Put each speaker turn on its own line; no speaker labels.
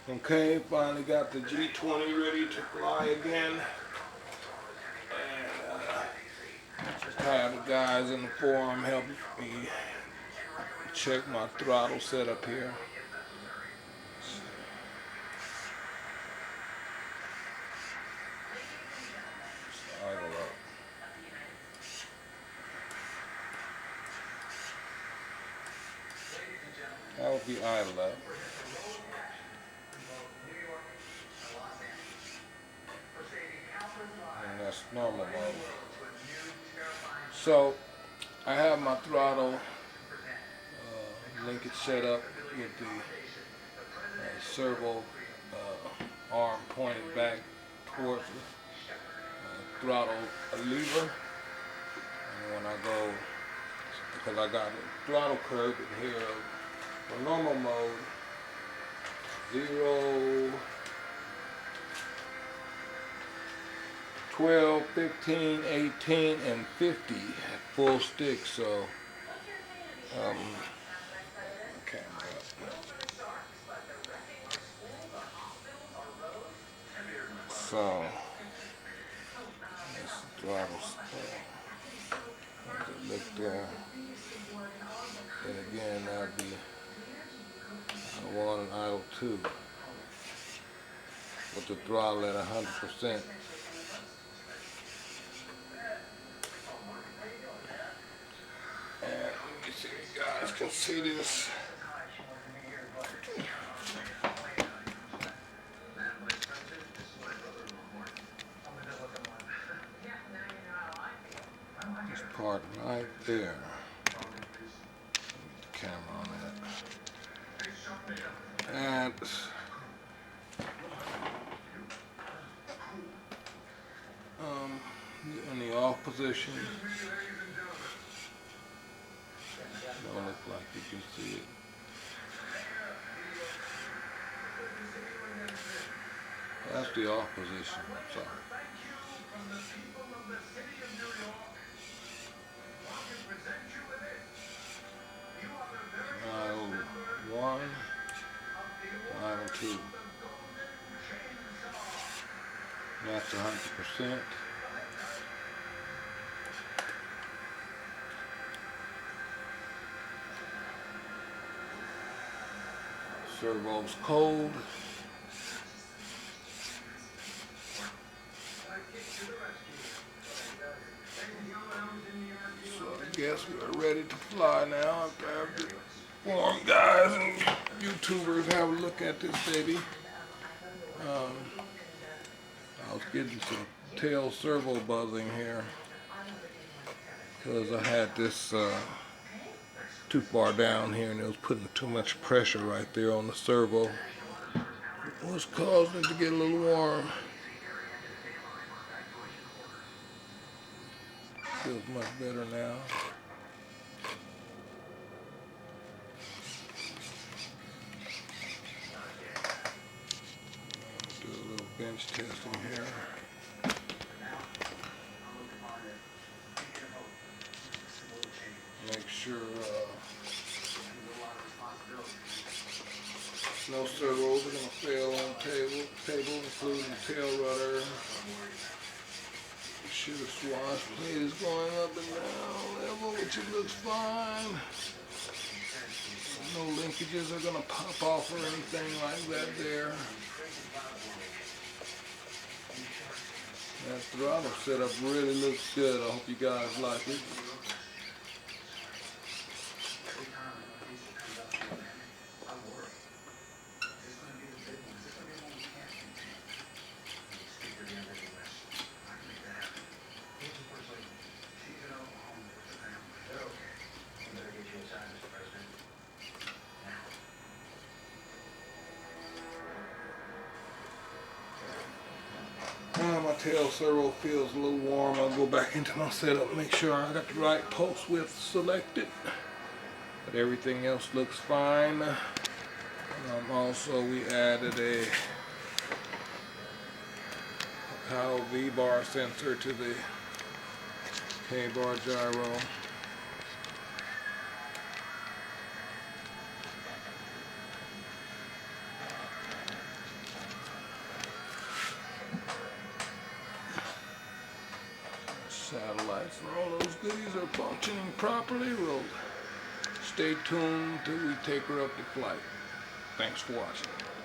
Okay, finally got the G20 ready to fly again. And I have the guys in the forum helping me check my throttle setup here. Idle up. That would be idle up. And that's normal mode. So I have my throttle linkage set up with the servo arm pointed back towards the throttle lever. And when I go, because I got a throttle curve in here for normal mode, 0, 12, 15, 18, and 50 at full stick. So, okay. So, this throttle look there. And again, that'd be idle 1 and idle 2 with the throttle at 100%. And let me see if you guys can see this. This part right there. Camera on that. And in the off position. Don't look like you can see it. That's the off position. Sorry. Idle 1, idle 2. That's 100%. Servo's cold. So I guess we're ready to fly now. After I have the forum guys and YouTubers have a look at this baby. I was getting some tail servo buzzing here because I had this too far down here and it was putting too much pressure right there on the servo. It was causing it to get a little warm. Feels much better now. Do a little bench testing here. Make sure no servos are going to fail on the table, including the tail rudder. The sugar swash plate is going up and down level, which it looks fine. No linkages are going to pop off or anything like that there. That throttle setup really looks good. I hope you guys like it. My tail servo feels a little warm. I'll go back into my setup and make sure I got the right pulse width selected. But everything else looks fine. Also, we added a Vbar sensor to the Kbar gyro. satellites and all those goodies are functioning properly, we'll stay tuned till we take her up to flight. Thanks for watching.